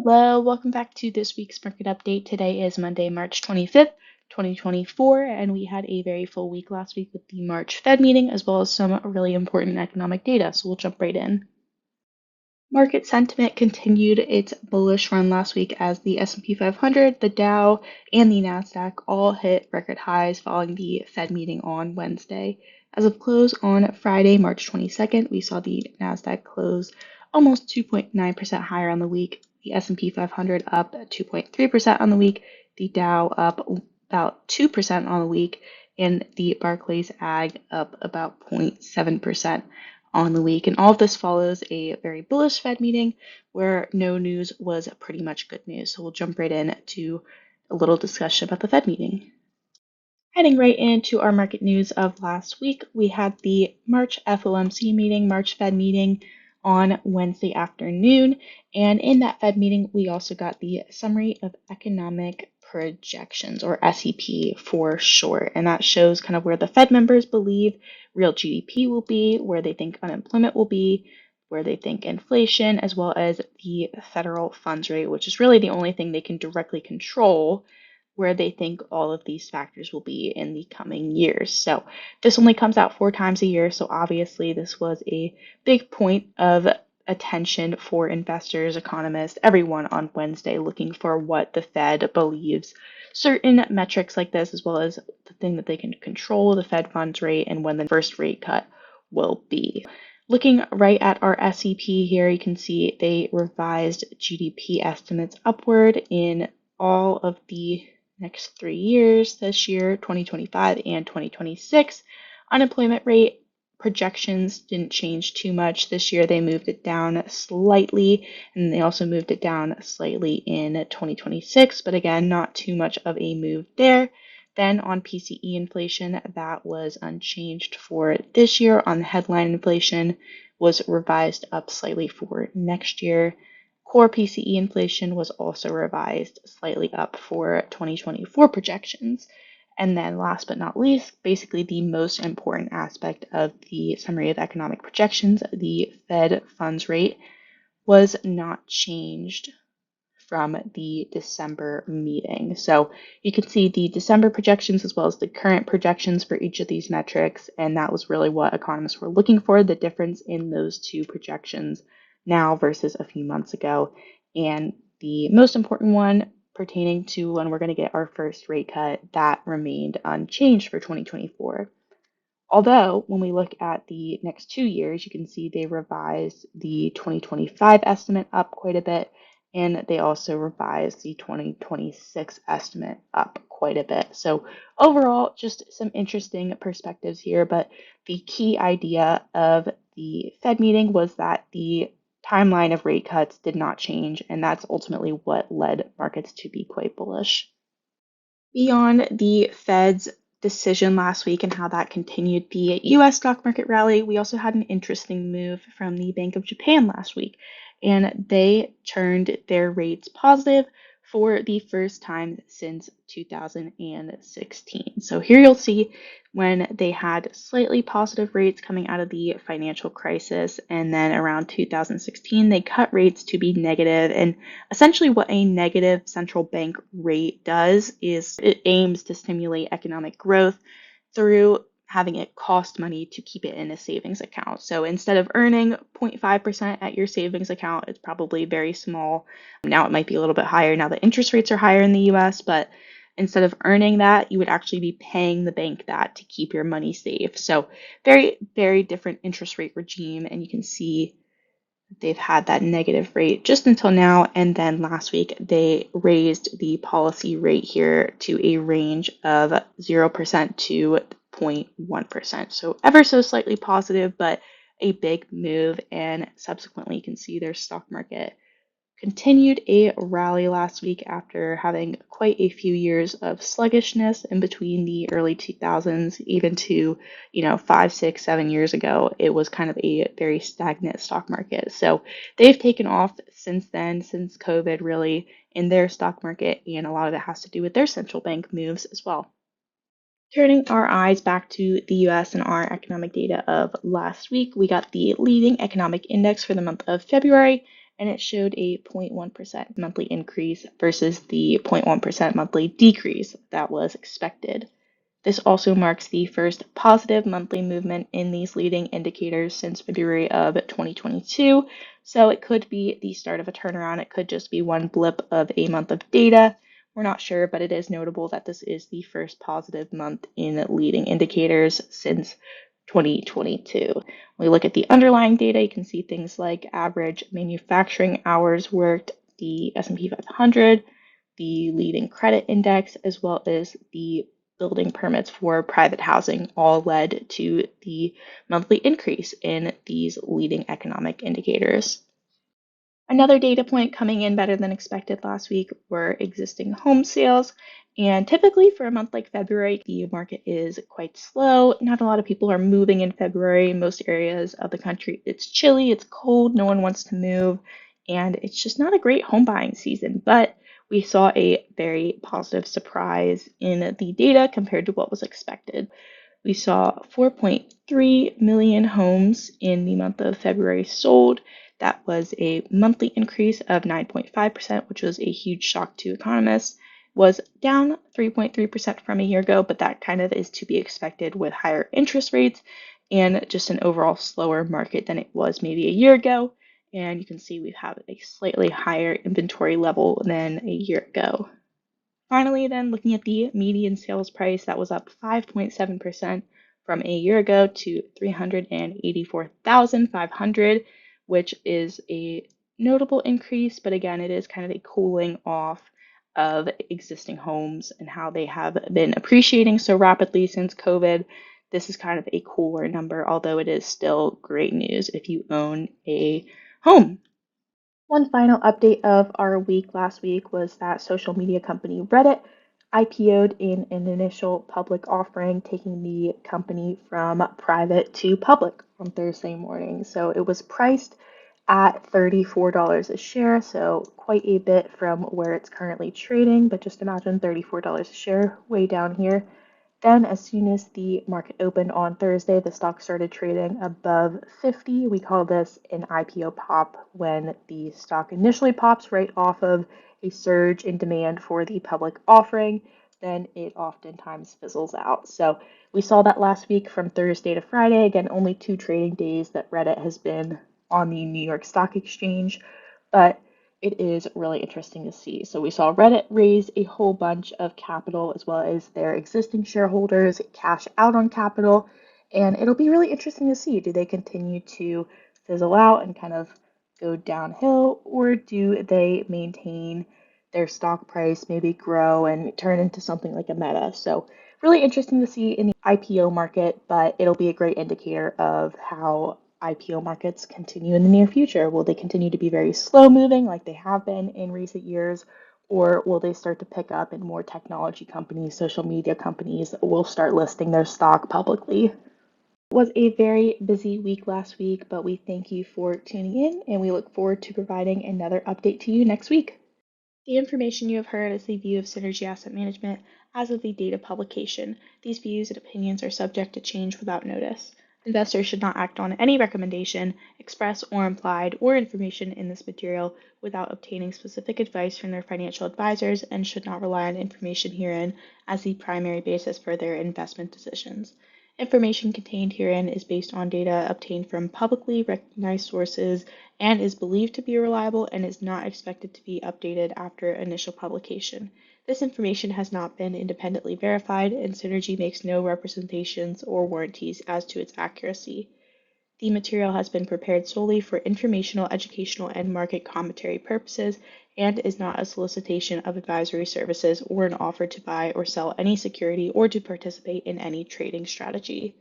Hello, welcome back to this week's market update. Today is Monday, March 25th, 2024, and we had a very full week last week with the March Fed meeting as well as some really important economic data, so we'll jump right in. Market sentiment continued its bullish run last week as the S&P 500, the Dow, and the Nasdaq all hit record highs following the Fed meeting on Wednesday. As of close on Friday, March 22nd, we saw the Nasdaq close almost 2.9% higher on the week, the S&P 500 up 2.3% on the week, the Dow up about 2% on the week, and the Barclays Ag up about 0.7% on the week. And all of this follows a very bullish Fed meeting where no news was pretty much good news. So we'll jump right in to a little discussion about the Fed meeting. Heading right into our market news of last week, we had the March FOMC meeting, March Fed meeting on Wednesday afternoon. And in that Fed meeting, we also got the Summary of Economic Projections, or SEP for short. And that shows kind of where the Fed members believe real GDP will be, where they think unemployment will be, where they think inflation, as well as the federal funds rate, which is really the only thing they can directly control, where they think all of these factors will be in the coming years. So this only comes out 4 times a year. So obviously this was a big point of attention for investors, economists, everyone on Wednesday looking for what the Fed believes certain metrics like this, as well as the thing that they can control, the Fed funds rate, and when the first rate cut will be. Looking right at our SEP here, you can see they revised GDP estimates upward in all of the next 3 years, this year, 2025 and 2026. Unemployment rate projections didn't change too much. This year they moved it down slightly, and they also moved it down slightly in 2026, but again, not too much of a move there. Then on PCE inflation, that was unchanged for this year. On the headline inflation was revised up slightly for next year. Core PCE inflation was also revised slightly up for 2024 projections. And then last but not least, basically the most important aspect of the Summary of Economic Projections, the Fed funds rate, was not changed from the December meeting. So you can see the December projections as well as the current projections for each of these metrics, and that was really what economists were looking for, the difference in those two projections now versus a few months ago. And the most important one pertaining to when we're going to get our first rate cut, that remained unchanged for 2024. Although, when we look at the next 2 years, you can see they revised the 2025 estimate up quite a bit, and they also revised the 2026 estimate up quite a bit. So overall, just some interesting perspectives here, but the key idea of the Fed meeting was that the timeline of rate cuts did not change, and that's ultimately what led markets to be quite bullish. Beyond the Fed's decision last week and how that continued the US stock market rally, we also had an interesting move from the Bank of Japan last week, and they turned their rates positive for the first time since 2016. So here you'll see when they had slightly positive rates coming out of the financial crisis, and then around 2016 they cut rates to be negative. And essentially what a negative central bank rate does is it aims to stimulate economic growth through having it cost money to keep it in a savings account. So instead of earning 0.5% at your savings account, it's probably very small. Now it might be a little bit higher now that interest rates are higher in the US, but instead of earning that, you would actually be paying the bank that to keep your money safe. So very, very different interest rate regime. And you can see they've had that negative rate just until now. And then last week, they raised the policy rate here to a range of 0% to 0.1%. So ever so slightly positive, but a big move. And subsequently, you can see their stock market continued a rally last week after having quite a few years of sluggishness in between the early 2000s, even to, 5, 6, 7 years ago. It was kind of a very stagnant stock market. So they've taken off since then, since COVID, really, in their stock market, and a lot of it has to do with their central bank moves as well. Turning our eyes back to the US and our economic data of last week, we got the leading economic index for the month of February, and it showed a 0.1% monthly increase versus the 0.1% monthly decrease that was expected. This also marks the first positive monthly movement in these leading indicators since February of 2022. So it could be the start of a turnaround. It could just be one blip of a month of data. We're not sure, but it is notable that this is the first positive month in leading indicators since 2022. When we look at the underlying data, you can see things like average manufacturing hours worked, the S&P 500, the leading credit index, as well as the building permits for private housing, all led to the monthly increase in these leading economic indicators. Another data point coming in better than expected last week were existing home sales. And typically for a month like February, the market is quite slow. Not a lot of people are moving in February. In most areas of the country, it's chilly, it's cold, no one wants to move, and it's just not a great home buying season. But we saw a very positive surprise in the data compared to what was expected. We saw 4.3 million homes in the month of February sold. That was a monthly increase of 9.5%, which was a huge shock to economists. Was down 3.3% from a year ago, but that kind of is to be expected with higher interest rates and just an overall slower market than it was maybe a year ago. And you can see we have a slightly higher inventory level than a year ago. Finally, then, looking at the median sales price, that was up 5.7% from a year ago to 384,500, which is a notable increase, but again, it is kind of a cooling off of existing homes and how they have been appreciating so rapidly since COVID. This is kind of a cooler number, although it is still great news if you own a home. One final update of our week last week was that social media company Reddit IPO'd in an initial public offering, taking the company from private to public on Thursday morning. So it was priced at $34 a share, so quite a bit from where it's currently trading, but just imagine $34 a share way down here. Then, as soon as the market opened on Thursday, the stock started trading above 50. We call this an IPO pop when the stock initially pops right off of a surge in demand for the public offering. Then it oftentimes fizzles out. So we saw that last week from Thursday to Friday. Again, only 2 trading days that Reddit has been on the New York Stock Exchange, but it is really interesting to see. So we saw Reddit raise a whole bunch of capital as well as their existing shareholders cash out on capital. And it'll be really interesting to see, do they continue to fizzle out and kind of go downhill, or do they maintain their stock price, maybe grow and turn into something like a Meta? So really interesting to see in the IPO market, but it'll be a great indicator of how IPO markets continue in the near future. Will they continue to be very slow moving like they have been in recent years, or will they start to pick up and more technology companies, social media companies will start listing their stock publicly? It was a very busy week last week, but we thank you for tuning in and we look forward to providing another update to you next week. The information you have heard is the view of Synergy Asset Management as of the date of publication. These views and opinions are subject to change without notice. Investors should not act on any recommendation, express or implied, or information in this material without obtaining specific advice from their financial advisors and should not rely on information herein as the primary basis for their investment decisions. Information contained herein is based on data obtained from publicly recognized sources and is believed to be reliable and is not expected to be updated after initial publication. This information has not been independently verified, and Synergy makes no representations or warranties as to its accuracy. The material has been prepared solely for informational, educational, and market commentary purposes and is not a solicitation of advisory services or an offer to buy or sell any security or to participate in any trading strategy.